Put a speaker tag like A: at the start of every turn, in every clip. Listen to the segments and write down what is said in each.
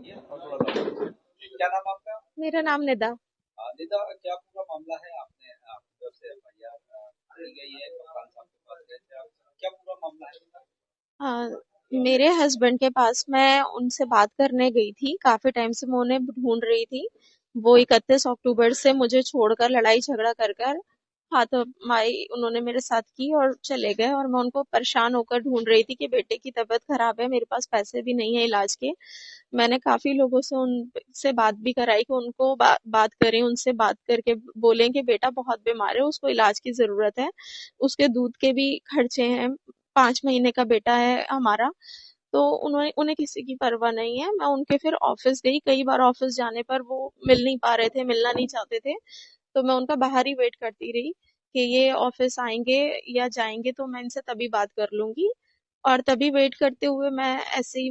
A: ये और थोड़ा सा क्या नाम आपका?
B: मेरा नाम निदा।
A: निदा, क्या पूरा मामला है? आपने आपकी तरफ से एफआईआर दी गई है, कप्तान साहब के पास गए थे आप? क्या पूरा मामला है?
B: हाँ, मेरे हस्बैंड के पास मैं उनसे बात करने गई थी। काफी टाइम से मैं उन्हें ढूंढ रही थी। वो 31 अक्टूबर से मुझे छोड़कर लड़ाई झगड़ा कर कर हाथापाई उन्होंने मेरे साथ की और चले गए। और मैं उनको परेशान होकर ढूंढ रही थी कि बेटे की तबीयत खराब है, मेरे पास पैसे भी नहीं है इलाज के। मैंने काफी लोगों से उनसे बात भी कराई कि उनको बात करें, उनसे बात करके बोलें कि बेटा बहुत बीमार है, उसको इलाज की जरूरत है। उसके दूध के भी खर्चे हैं, 5 महीने का बेटा है हमारा। तो उन्होंने उन्हें किसी की परवाह नहीं है। मैं उनके फिर ऑफिस गई। कई बार ऑफिस जाने पर वो मिल नहीं पा रहे थे, मिलना नहीं चाहते थे। तो मैं उनका बाहर ही वेट करती रही कि ये ऑफिस आएंगे या जाएंगे, तो मैं इनसे तभी बात कर लूंगी। और तभी वेट करते हुए मैं ऐसे ही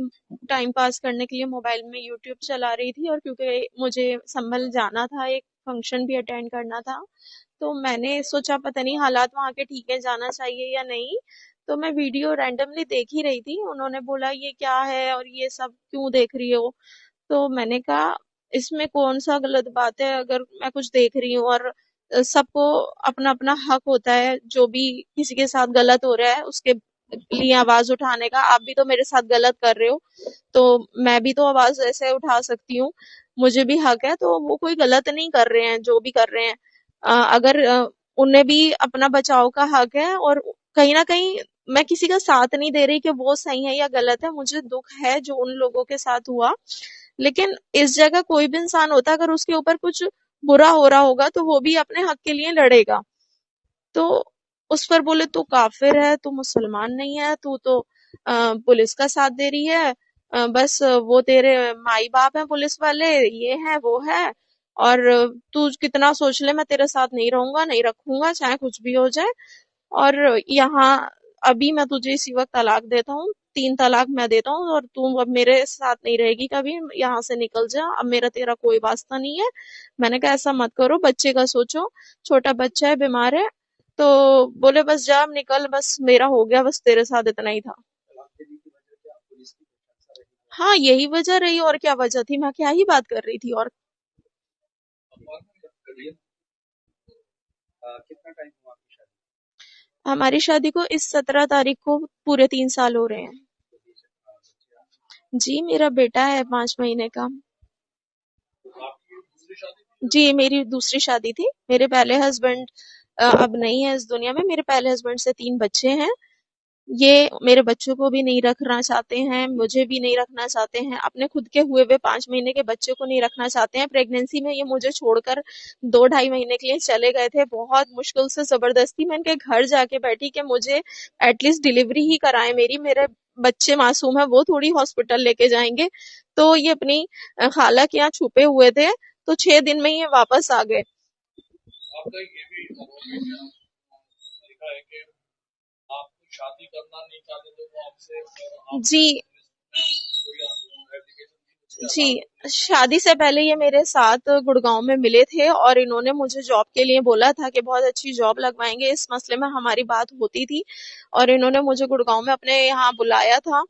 B: टाइम पास करने के लिए मोबाइल में यूट्यूब चला रही थी। और क्योंकि मुझे संभल जाना था, एक फंक्शन भी अटेंड करना था, तो मैंने सोचा पता नहीं हालात वहाँ के ठीक है, जाना चाहिए या नहीं। तो मैं वीडियो रैंडमली देख ही रही थी। उन्होंने बोला ये क्या है और ये सब क्यों देख रही हो? तो मैंने कहा इसमें कौन सा गलत बात है अगर मैं कुछ देख रही हूँ। और सबको अपना अपना हक होता है, जो भी किसी के साथ गलत हो रहा है उसके लिए आवाज उठाने का। आप भी तो मेरे साथ गलत कर रहे हो, तो मैं भी तो आवाज ऐसे उठा सकती हूँ, मुझे भी हक है। तो वो कोई गलत नहीं कर रहे हैं जो भी कर रहे हैं। अगर उन्हें भी अपना बचाव का हक है। और कहीं ना कहीं मैं किसी का साथ नहीं दे रही कि वो सही है या गलत है। मुझे दुख है जो उन लोगों के साथ हुआ, लेकिन इस जगह कोई भी इंसान होता, अगर उसके ऊपर कुछ बुरा हो रहा होगा तो वो भी अपने हक के लिए लड़ेगा। तो उस पर बोले तू काफिर है, तू मुसलमान नहीं है, तू तो पुलिस का साथ दे रही है। बस वो तेरे माई बाप हैं पुलिस वाले, ये है वो है। और तू कितना सोच ले, मैं तेरे साथ नहीं रहूंगा, नहीं रखूंगा, चाहे कुछ भी हो जाए। और यहाँ अभी मैं तुझे इसी वक्त तलाक देता हूँ, 3 तलाक मैं देता हूँ, और तू अब मेरे साथ नहीं रहेगी कभी, यहाँ से निकल जा, अब मेरा तेरा कोई वास्ता नहीं है। मैंने कहा ऐसा मत करो, बच्चे का सोचो, छोटा बच्चा है, बीमार है। तो बोले बस जा, अब निकल, बस मेरा हो गया, बस तेरे साथ इतना ही था।
A: तलाक देने की वजह क्या, पुलिस की प्रशंसा रही है?
B: हाँ, यही वजह रही, और क्या वजह थी? मैं क्या ही बात कर रही थी। और
A: अखबार में जब करिए कितना टाइम हुआ आपकी शादी
B: हमारी शादी को इस 17 तारीख को पूरे 3 साल हो रहे हैं।
A: को? बच्चे
B: जी, मेरा बेटा है 5 महीने का।
A: आपकी ये दूसरी शादी थी?
B: जी, मेरी दूसरी शादी थी। मेरे पहले हस्बैंड अब नहीं है इस दुनिया में। मेरे पहले हस्बैंड से 3 बच्चे हैं। ये मेरे बच्चों को भी नहीं रखना चाहते हैं, मुझे भी नहीं रखना चाहते हैं, अपने खुद के हुए हुए 5 महीने के बच्चे को नहीं रखना चाहते हैं। प्रेगनेंसी में ये मुझे छोड़कर 2 ढाई महीने के लिए चले गए थे। बहुत मुश्किल से जबरदस्ती मैं इनके घर जाके बैठी कि मुझे एटलीस्ट डिलीवरी ही कराएं मेरी, मेरे बच्चे मासूम है, वो थोड़ी हॉस्पिटल लेके जाएंगे। तो ये अपनी खाला के यहाँ छुपे हुए थे, तो 6 दिन में ये वापस आ गए।
A: आपका ये भी लिखा है कि आप शादी करना नहीं चाहते थे वो आपसे, और
B: जी।
A: आपने पुलिस में कोई एप्लीकेशन दी उसके
B: जी,
A: आधार पर?
B: शादी से पहले ये मेरे साथ गुड़गांव में मिले थे और इन्होंने मुझे जॉब के लिए बोला था कि बहुत अच्छी जॉब लगवाएंगे। इस मसले में हमारी बात होती थी और इन्होंने मुझे गुड़गांव में अपने यहाँ बुलाया था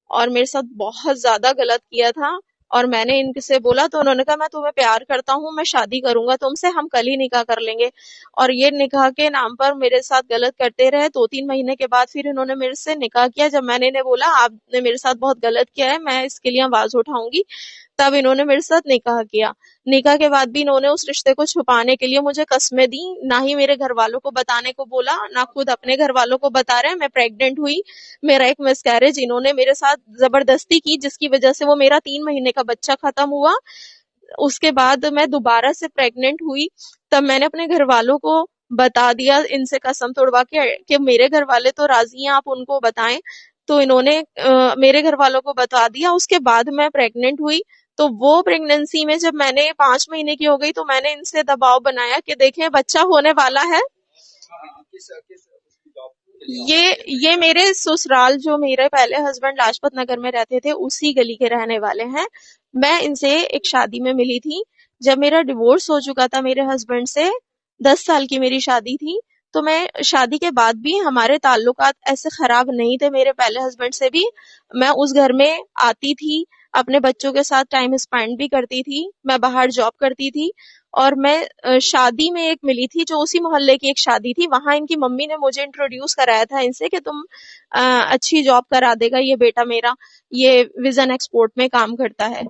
B: और मेरे साथ बहुत ज्यादा गलत किया था। और मैंने इनसे बोला तो उन्होंने कहा मैं तुम्हें प्यार करता हूँ, मैं शादी करूंगा तुमसे, हम कल ही निकाह कर लेंगे। और ये निकाह के नाम पर मेरे साथ गलत करते रहे। 2-3 महीने के बाद फिर इन्होंने मेरे से निकाह किया। जब मैंने इन्हें बोला आपने मेरे साथ बहुत गलत किया है, मैं इसके लिए आवाज उठाऊंगी, तब इन्होंने मेरे साथ निकाह किया। निकाह के बाद भी इन्होंने उस रिश्ते को छुपाने के लिए मुझे कस्में दी, ना ही मेरे घर वालों को बताने को बोला, ना खुद अपने घर वालों को बता रहे हैं। मैं प्रेग्नेंट हुई, मेरा एक मिसकैरेज इन्होंने मेरे साथ जबरदस्ती की, जिसकी वजह से वो मेरा 3 महीने का बच्चा खत्म हुआ। उसके बाद मैं दोबारा से प्रेग्नेंट हुई, तब मैंने अपने घर वालों को बता दिया, इनसे कसम तोड़वा के कि मेरे घर वाले तो राजी हैं, आप उनको बताएं। तो इन्होंने मेरे घर वालों को बता दिया। उसके बाद मैं प्रेग्नेंट हुई। तो वो प्रेगनेंसी में जब मैंने 5 महीने की हो गई, तो मैंने इनसे दबाव बनाया कि देखें बच्चा होने वाला है।
A: हाँ, किस किस उसकी जॉब के लिए आप
B: ये
A: गए थे?
B: ये मेरे ससुराल, जो मेरे पहले हस्बैंड लाजपत नगर में रहते थे, उसी गली के रहने वाले हैं। मैं इनसे एक शादी में मिली थी। जब मेरा डिवोर्स हो चुका था मेरे हस्बैंड से, 10 साल की मेरी शादी थी। तो मैं शादी के बाद भी हमारे ताल्लुकात ऐसे खराब नहीं थे मेरे पहले हस्बैंड से भी। मैं उस घर में आती थी, अपने बच्चों के साथ टाइम स्पेंड भी करती थी, मैं बाहर जॉब करती थी और मैं शादी में एक मिली थी जो उसी मोहल्ले की एक शादी थी, वहां इनकी मम्मी ने मुझे इंट्रोड्यूस कराया था इनसे कि तुम अच्छी जॉब करा देगा ये बेटा मेरा, ये विजन एक्सपोर्ट में काम करता है।